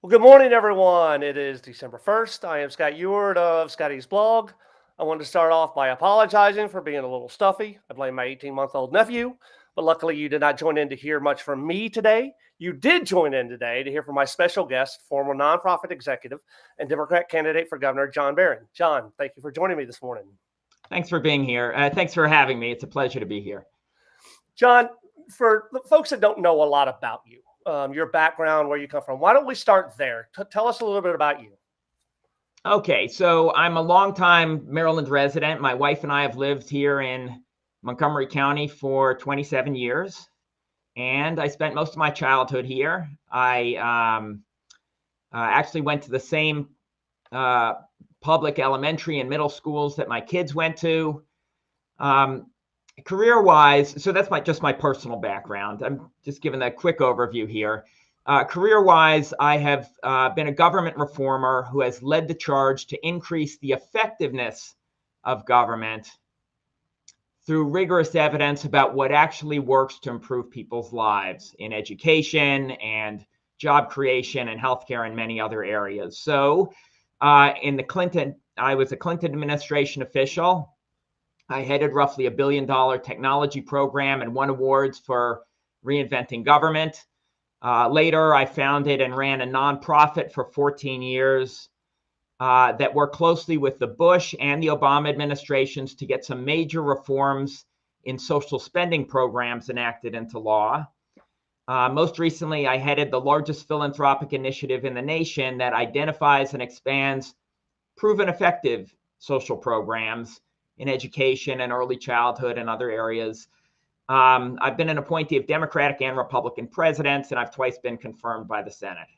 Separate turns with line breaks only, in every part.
Well, good morning, everyone. It is December 1st. I am Scott Ewart of Scotty's blog. I wanted to start off by apologizing for being a little stuffy. I blame my 18-month-old nephew, but luckily you did not join in to hear much from me today. You did join in today to hear from my special guest, former nonprofit executive and Democrat candidate for governor, Jon Baron. Jon, thank you for joining me this morning.
Thanks for being here. Thanks for having me. It's a pleasure to be here.
Jon, for the folks that don't know a lot about you, your background, where you come from, why don't we start there? Tell us a little bit about you.
Okay, so I'm a longtime Maryland resident. My wife and I have lived here in Montgomery County for 27 years, and I spent most of my childhood here. I actually went to the same public elementary and middle schools that my kids went to. Career-wise, so that's just my personal background. I'm just giving a quick overview here. Career-wise, I have been a government reformer who has led the charge to increase the effectiveness of government through rigorous evidence about what actually works to improve people's lives in education and job creation and healthcare and many other areas. So I was a Clinton administration official. I headed roughly $1 billion technology program and won awards for reinventing government. Later, I founded and ran a nonprofit for 14 years that worked closely with the Bush and the Obama administrations to get some major reforms in social spending programs enacted into law. Most recently, I headed the largest philanthropic initiative in the nation that identifies and expands proven effective social programs in education and early childhood and other areas. I've been an appointee of Democratic and Republican presidents, and I've twice been confirmed by the Senate.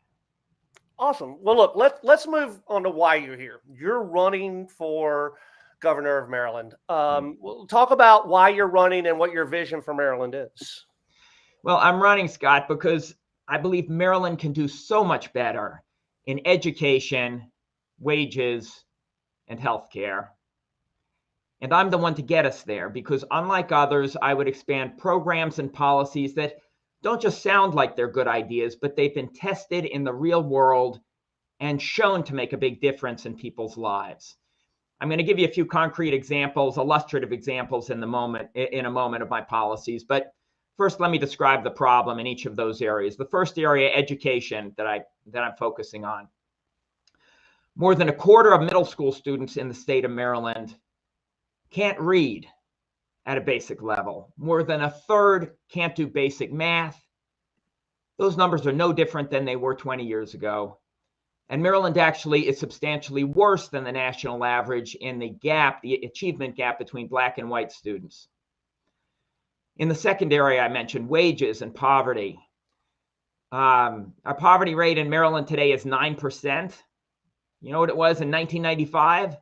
Awesome. Well, look, let's move on to why you're here. You're running for governor of Maryland. We'll talk about why you're running and what your vision for Maryland is.
Well, I'm running, Scott, because I believe Maryland can do so much better in education, wages, and healthcare. And I'm the one to get us there because unlike others, I would expand programs and policies that don't just sound like they're good ideas, but they've been tested in the real world and shown to make a big difference in people's lives. I'm going to give you a few concrete examples, illustrative examples in a moment of my policies. But first, let me describe the problem in each of those areas. The first area, education, that I'm focusing on. More than a quarter of middle school students in the state of Maryland can't read at a basic level. More than a third can't do basic math. Those numbers are no different than they were 20 years ago. And Maryland actually is substantially worse than the national average in the achievement gap between Black and white students. In the second area, I mentioned wages and poverty. Our poverty rate in Maryland today is 9%. You know what it was in 1995?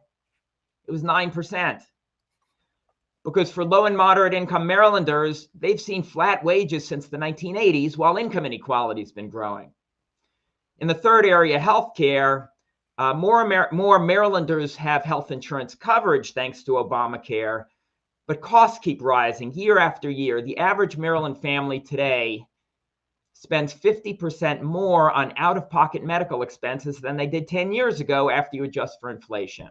It was 9%. Because for low and moderate income Marylanders, they've seen flat wages since the 1980s, while income inequality has been growing. In the third area, healthcare, more Marylanders have health insurance coverage thanks to Obamacare, but costs keep rising year after year. The average Maryland family today spends 50% more on out-of-pocket medical expenses than they did 10 years ago after you adjust for inflation.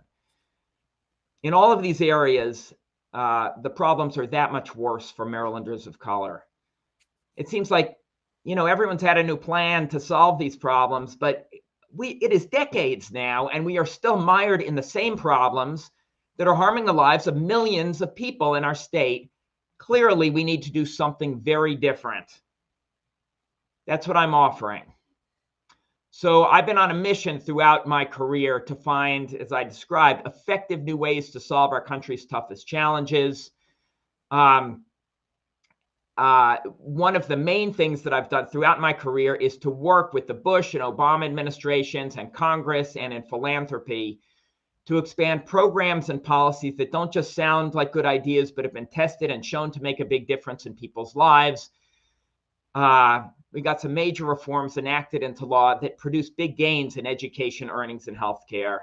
In all of these areas, the problems are that much worse for Marylanders of color. It seems like, everyone's had a new plan to solve these problems, but it is decades now, and we are still mired in the same problems that are harming the lives of millions of people in our state. Clearly, we need to do something very different. That's what I'm offering. So I've been on a mission throughout my career to find, as I described, effective new ways to solve our country's toughest challenges. One of the main things that I've done throughout my career is to work with the Bush and Obama administrations and Congress and in philanthropy to expand programs and policies that don't just sound like good ideas, but have been tested and shown to make a big difference in people's lives. We got some major reforms enacted into law that produce big gains in education, earnings, and healthcare.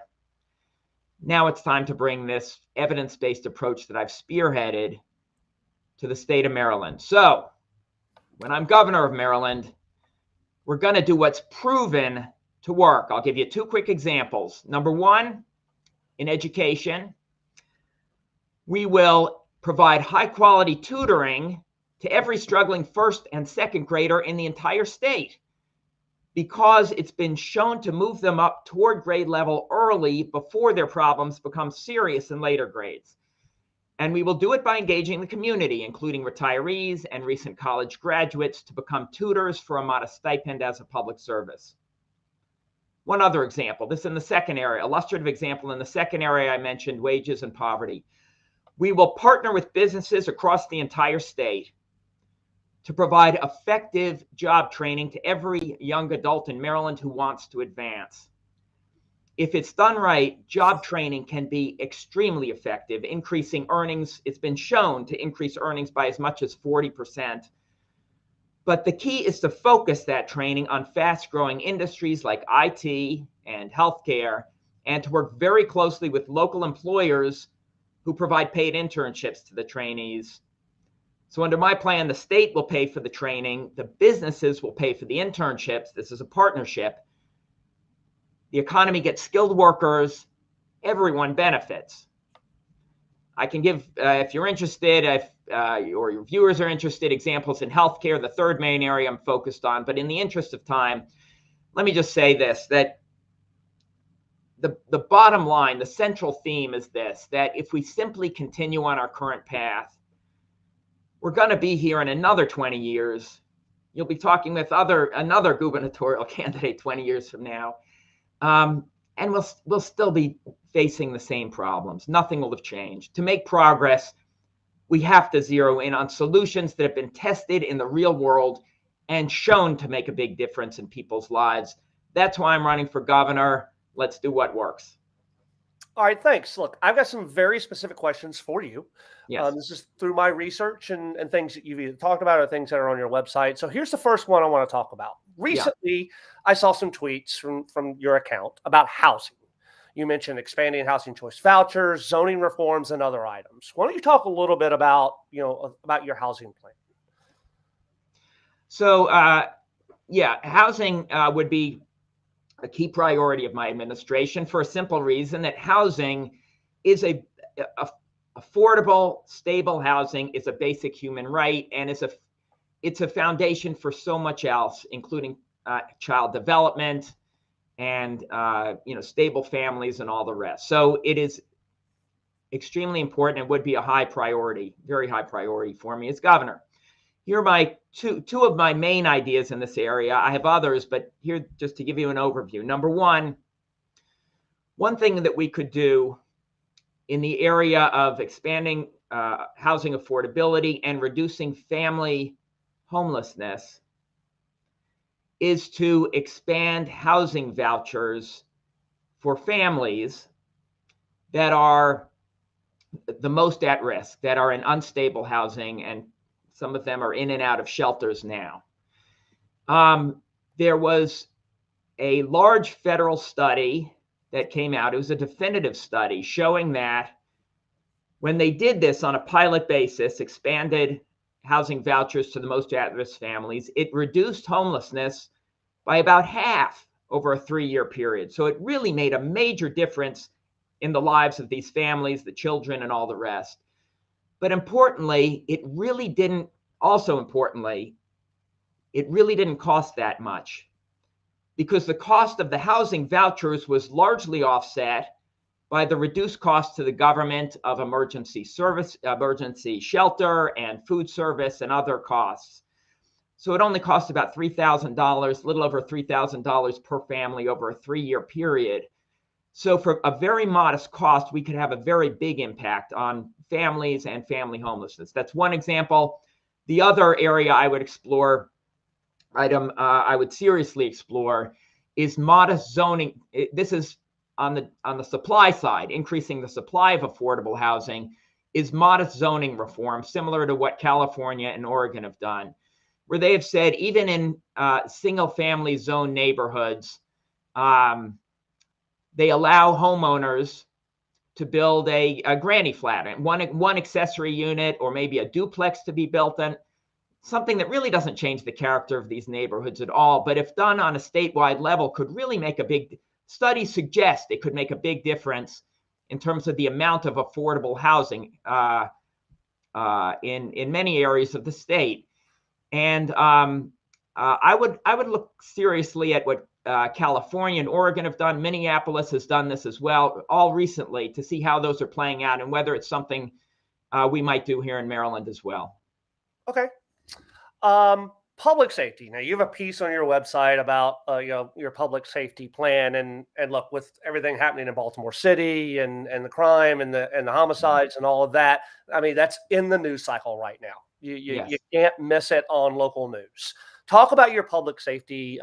Now it's time to bring this evidence-based approach that I've spearheaded to the state of Maryland. So when I'm governor of Maryland, we're going to do what's proven to work. I'll give you two quick examples. Number one, in education, we will provide high quality tutoring to every struggling first and second grader in the entire state, because it's been shown to move them up toward grade level early before their problems become serious in later grades. And we will do it by engaging the community, including retirees and recent college graduates, to become tutors for a modest stipend as a public service. One other example, this in the second area, illustrative example in the second area I mentioned, wages and poverty. We will partner with businesses across the entire state to provide effective job training to every young adult in Maryland who wants to advance. If it's done right, job training can be extremely effective, increasing earnings. It's been shown to increase earnings by as much as 40%. But the key is to focus that training on fast-growing industries like IT and healthcare, and to work very closely with local employers who provide paid internships to the trainees. So under my plan, the state will pay for the training, the businesses will pay for the internships. This is a partnership. The economy gets skilled workers, everyone benefits. I can give, if you're interested, or your viewers are interested, examples in healthcare, the third main area I'm focused on. But in the interest of time, let me just say this, that the bottom line, the central theme is this, that if we simply continue on our current path, we're going to be here in another 20 years. You'll be talking with another gubernatorial candidate 20 years from now. And we'll still be facing the same problems. Nothing will have changed. To make progress, we have to zero in on solutions that have been tested in the real world and shown to make a big difference in people's lives. That's why I'm running for governor. Let's do what works.
All right, thanks. Look, I've got some very specific questions for you.
Yes.
This is through my research and things that you've either talked about or things that are on your website. So here's the first one I want to talk about. Recently, I saw some tweets from your account about housing. You mentioned expanding housing choice vouchers, zoning reforms, and other items. Why don't you talk a little bit about your housing plan?
So, housing would be a key priority of my administration for a simple reason, that housing is affordable, stable housing is a basic human right, and it's a foundation for so much else, including child development and stable families and all the rest. So it is extremely important and would be a high priority, very high priority for me as governor. Here are my two of my main ideas in this area. I have others, but here just to give you an overview. Number one thing that we could do in the area of expanding housing affordability and reducing family homelessness is to expand housing vouchers for families that are the most at risk, that are in unstable housing, and some of them are in and out of shelters now. There was a large federal study that came out. It was a definitive study showing that when they did this on a pilot basis, expanded housing vouchers to the most at-risk families, it reduced homelessness by about half over a 3-year period. So it really made a major difference in the lives of these families, the children, and all the rest. But importantly, it really didn't cost that much, because the cost of the housing vouchers was largely offset by the reduced cost to the government of emergency shelter and food service and other costs. So it only cost about $3,000, a little over $3,000 per family over a 3-year period. So for a very modest cost, we could have a very big impact on families and family homelessness. That's one example. The other area I would explore, I would seriously explore, is modest zoning. This is on the supply side, increasing the supply of affordable housing, is modest zoning reform, similar to what California and Oregon have done, where they have said even in single-family zone neighborhoods, they allow homeowners to build a granny flat, and one accessory unit or maybe a duplex to be built in something that really doesn't change the character of these neighborhoods at all, but if done on a statewide level, could really make a big, studies suggest it could make a big difference in terms of the amount of affordable housing in many areas of the state. And I would look seriously at what California and Oregon have done. Minneapolis has done this as well, all recently, to see how those are playing out and whether it's something we might do here in Maryland as well.
Okay. Public safety. Now, you have a piece on your website about your public safety plan, and look, with everything happening in Baltimore City and the crime and the homicides and all of that, I mean, that's in the news cycle right now. You can't miss it on local news. Talk about your public safety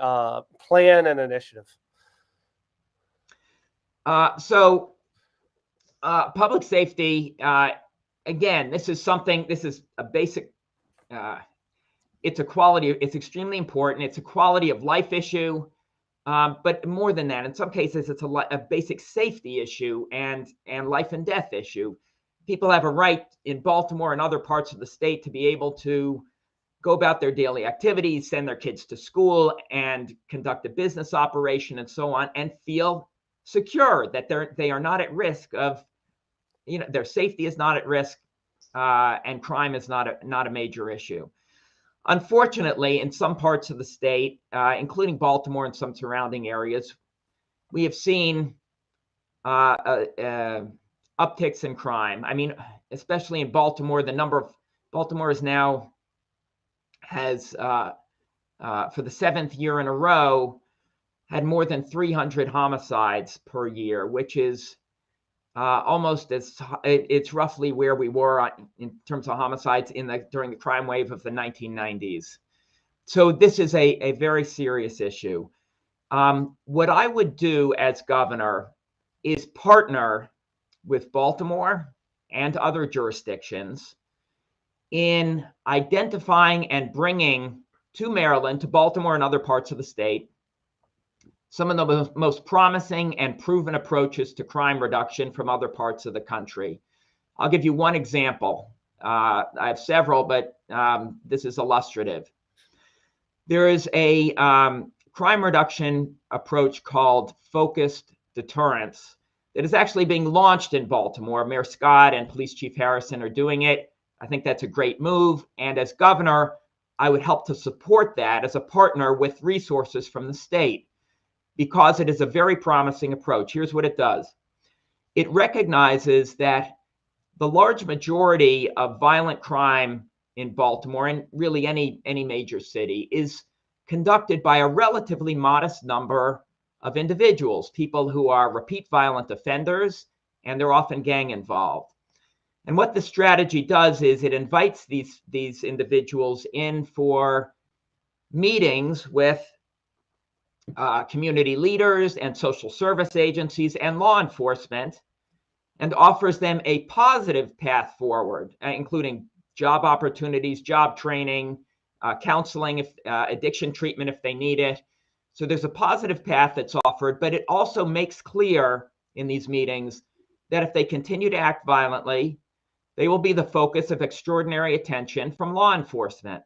plan and initiative.
Public safety, again, this is a basic, it's extremely important. It's a quality of life issue, but more than that, in some cases, it's a basic safety issue and life and death issue. People have a right in Baltimore and other parts of the state to be able to go about their daily activities, send their kids to school, and conduct a business operation and so on, and feel secure that they are not at risk of, their safety is not at risk, and crime is not a major issue. Unfortunately, in some parts of the state, including Baltimore and some surrounding areas, we have seen upticks in crime. I mean, especially in Baltimore, Baltimore is now has, for the 7th year in a row, had more than 300 homicides per year, which is it's roughly where we were in terms of homicides during the crime wave of the 1990s. So this is a very serious issue. What I would do as governor is partner with Baltimore and other jurisdictions in identifying and bringing to Maryland, to Baltimore and other parts of the state, some of the most promising and proven approaches to crime reduction from other parts of the country. I'll give you one example. I have several, but this is illustrative. There is a crime reduction approach called focused deterrence that is actually being launched in Baltimore. Mayor Scott and Police Chief Harrison are doing it. I think that's a great move. And as governor, I would help to support that as a partner with resources from the state, because it is a very promising approach. Here's what it does. It recognizes that the large majority of violent crime in Baltimore, and really any major city, is conducted by a relatively modest number of individuals, people who are repeat violent offenders, and they're often gang involved. And what the strategy does is it invites these individuals in for meetings with community leaders and social service agencies and law enforcement, and offers them a positive path forward, including job opportunities, job training, counseling, addiction treatment if they need it. So there's a positive path that's offered, but it also makes clear in these meetings that if they continue to act violently, they will be the focus of extraordinary attention from law enforcement.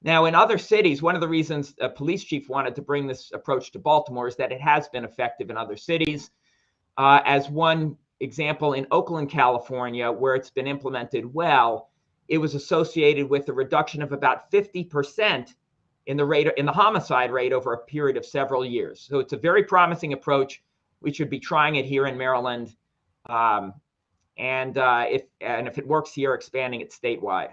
Now, in other cities, one of the reasons a police chief wanted to bring this approach to Baltimore is that it has been effective in other cities. As one example, in Oakland, California, where it's been implemented well, it was associated with a reduction of about 50% in the homicide rate over a period of several years. So it's a very promising approach. We should be trying it here in Maryland, and if it works here, expanding it statewide.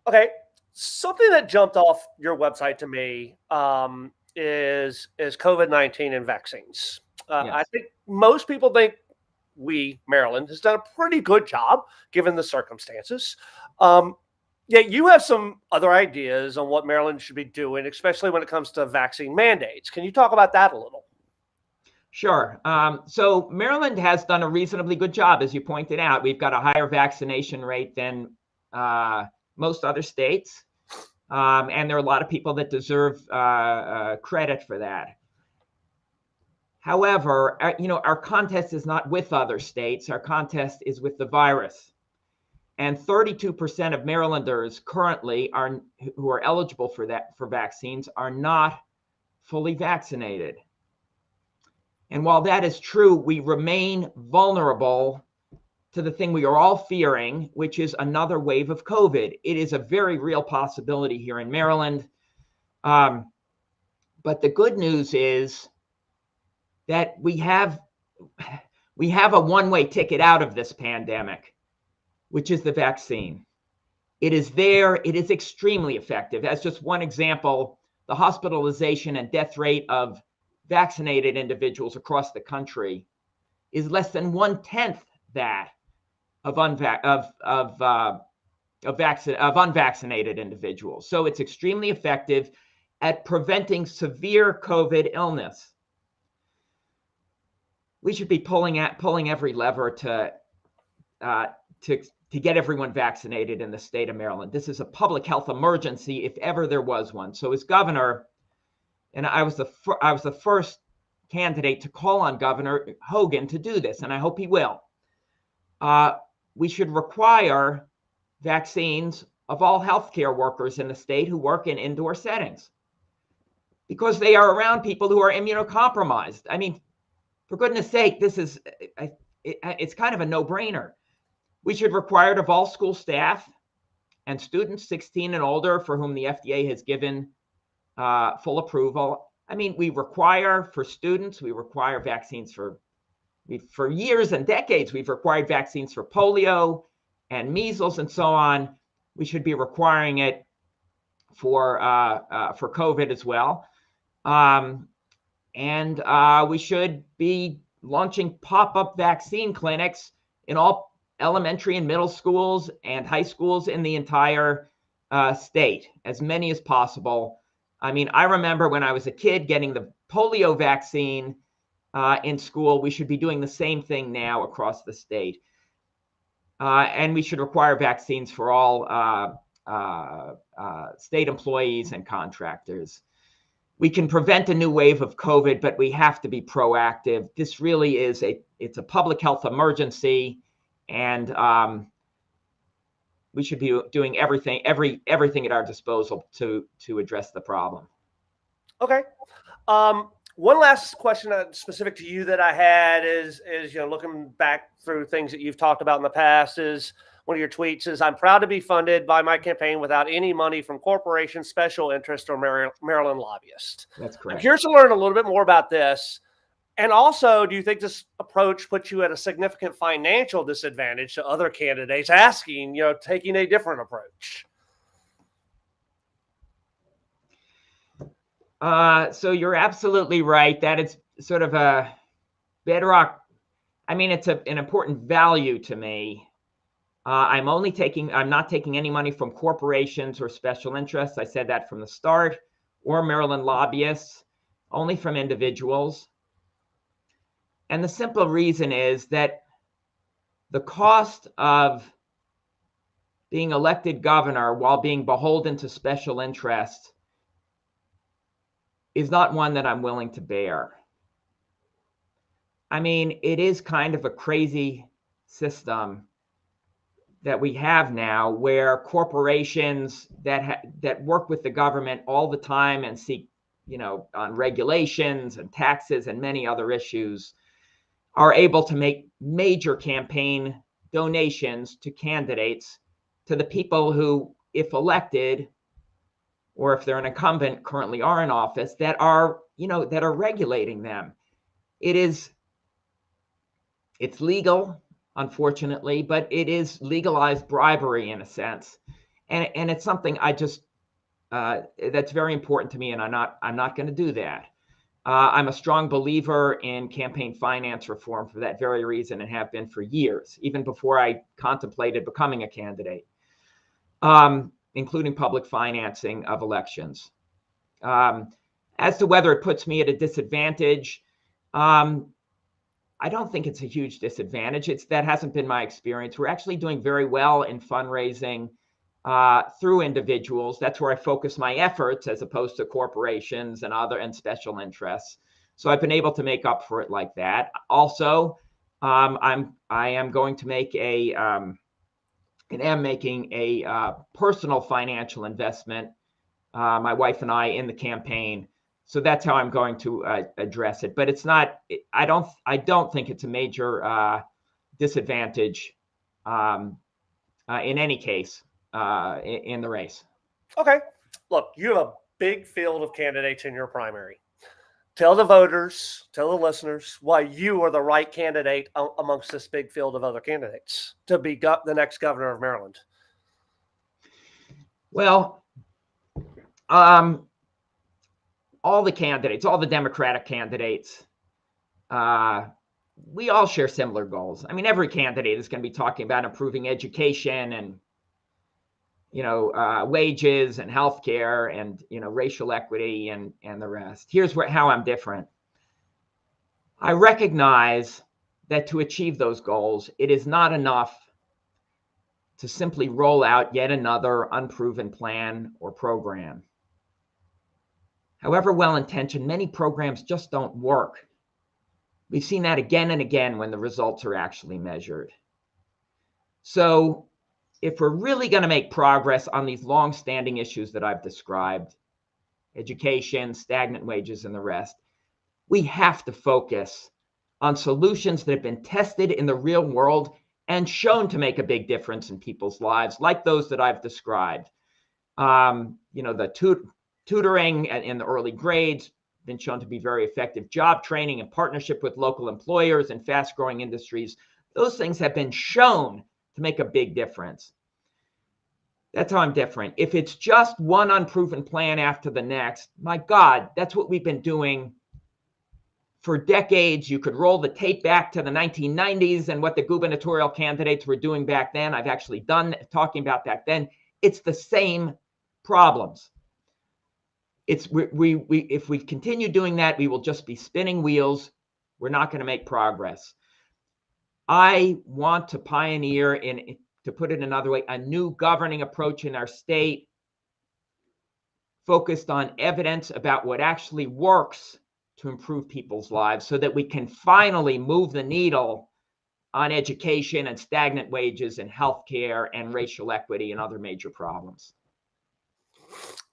Okay. Something that jumped off your website to me is COVID-19 and vaccines.
Yes.
I think most people think Maryland has done a pretty good job given the circumstances. Yet you have some other ideas on what Maryland should be doing, especially when it comes to vaccine mandates. Can you talk about that a little?
Sure. So Maryland has done a reasonably good job, as you pointed out. We've got a higher vaccination rate than most other states, and there are a lot of people that deserve credit for that. However, our contest is not with other states. Our contest is with the virus. And 32% of Marylanders currently who are eligible for vaccines are not fully vaccinated. And while that is true, we remain vulnerable to the thing we are all fearing, which is another wave of COVID. It is a very real possibility here in Maryland. But the good news is that we have a one-way ticket out of this pandemic, which is the vaccine. It is there. It is extremely effective. As just one example, the hospitalization and death rate of vaccinated individuals across the country is less than 1/10 that of unvaccinated individuals. So it's extremely effective at preventing severe COVID illness. We should be pulling every lever to get everyone vaccinated in the state of Maryland. This is a public health emergency, if ever there was one. So as governor, and I was the first candidate to call on Governor Hogan to do this, and I hope he will. We should require vaccines of all healthcare workers in the state who work in indoor settings, because they are around people who are immunocompromised. I mean, for goodness sake, it's kind of a no-brainer. We should require it of all school staff and students 16 and older for whom the FDA has given full approval. I mean, we require for students, we require vaccines for years and decades. We've required vaccines for polio and measles and so on. We should be requiring it for COVID as well. And we should be launching pop-up vaccine clinics in all elementary and middle schools and high schools in the entire state, as many as possible. I mean, I remember when I was a kid getting the polio vaccine in school. We should be doing the same thing now across the state. And we should require vaccines for all state employees and contractors. We can prevent a new wave of COVID, but we have to be proactive. This really is it's a public health emergency, and we should be doing everything at our disposal to address the problem.
Okay. One last question specific to you that I had is looking back through things that you've talked about in the past, is one of your tweets is, "I'm proud to be funded by my campaign without any money from corporations, special interest, or Maryland lobbyists."
That's correct.
I'm curious to learn a little bit more about this. And also, do you think this approach puts you at a significant financial disadvantage to other candidates taking a different approach?
So you're absolutely right. That it's sort of a bedrock. I mean, it's an important value to me. I'm not taking any money from corporations or special interests. I said that from the start, or Maryland lobbyists, only from individuals. And the simple reason is that the cost of being elected governor while being beholden to special interests is not one that I'm willing to bear. I mean, it is kind of a crazy system that we have now, where corporations that work with the government all the time and seek, on regulations and taxes and many other issues, are able to make major campaign donations to candidates, to the people who, if elected, or if they're an incumbent, currently are in office, that are regulating them. It's legal, unfortunately, but it is legalized bribery in a sense, and it's something that's very important to me, and I'm not going to do that. I'm a strong believer in campaign finance reform for that very reason, and have been for years, even before I contemplated becoming a candidate, including public financing of elections. As to whether it puts me at a disadvantage, I don't think it's a huge disadvantage. That hasn't been my experience. We're actually doing very well in fundraising through individuals. That's where I focus my efforts, as opposed to corporations and special interests. So I've been able to make up for it like that. Also, I am going to make a and am making a personal financial investment, my wife and I, in the campaign. So that's how I'm going to address it. But it's not. I don't think it's a major disadvantage in any case in the race.
Okay. Look, you have a big field of candidates in your primary. Tell the voters, tell the listeners why you are the right candidate amongst this big field of other candidates to be the next governor of Maryland.
Well, all the candidates, all the Democratic candidates, we all share similar goals. I mean, every candidate is going to be talking about improving education and, wages and healthcare and, racial equity and the rest. Here's how I'm different. I recognize that to achieve those goals, it is not enough to simply roll out yet another unproven plan or program. However well-intentioned, many programs just don't work. We've seen that again and again when the results are actually measured. So if we're really going to make progress on these long-standing issues that I've described, education, stagnant wages, and the rest, we have to focus on solutions that have been tested in the real world and shown to make a big difference in people's lives, like those that I've described. The tutoring in the early grades, been shown to be very effective. Job training in partnership with local employers and fast-growing industries. Those things have been shown to make a big difference. That's how I'm different. If it's just one unproven plan after the next, my God, that's what we've been doing for decades. You could roll the tape back to the 1990s and what the gubernatorial candidates were doing back then. I've actually done talking about that then. It's the same problems. If we continue doing that, we will just be spinning wheels. We're not going to make progress. I want to pioneer, to put it another way, a new governing approach in our state focused on evidence about what actually works to improve people's lives so that we can finally move the needle on education and stagnant wages and healthcare and racial equity and other major problems.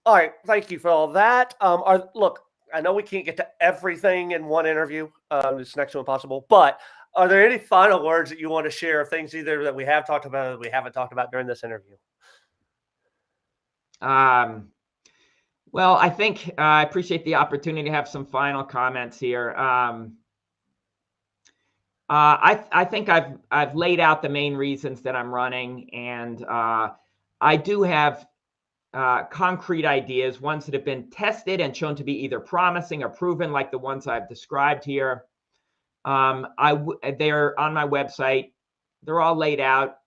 All right, thank you for all that. Look, I know we can't get to everything in one interview. It's next to impossible. But are there any final words that you want to share of things either that we have talked about or that we haven't talked about during this interview?
Well, I think I appreciate the opportunity to have some final comments here. I think I've laid out the main reasons that I'm running, and I do have concrete ideas, ones that have been tested and shown to be either promising or proven, like the ones I've described here. They're on my website. They're all laid out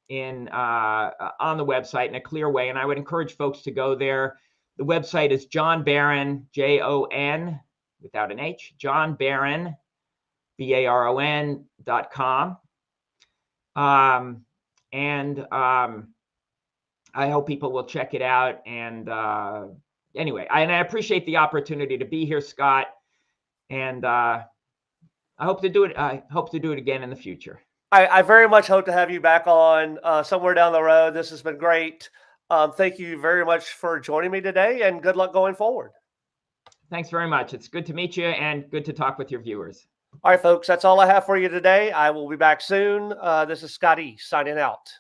on the website in a clear way, and I would encourage folks to go there. The website is Jon Baron, Jon without an H, Jon Baron, BARON.com. I hope people will check it out. And anyway, I appreciate the opportunity to be here, Scott. And I hope to do it. I hope to do it again in the future.
I very much hope to have you back on somewhere down the road. This has been great. Thank you very much for joining me today, and good luck going forward.
Thanks very much. It's good to meet you and good to talk with your viewers.
All right, folks, that's all I have for you today. I will be back soon. This is Scott E. signing out.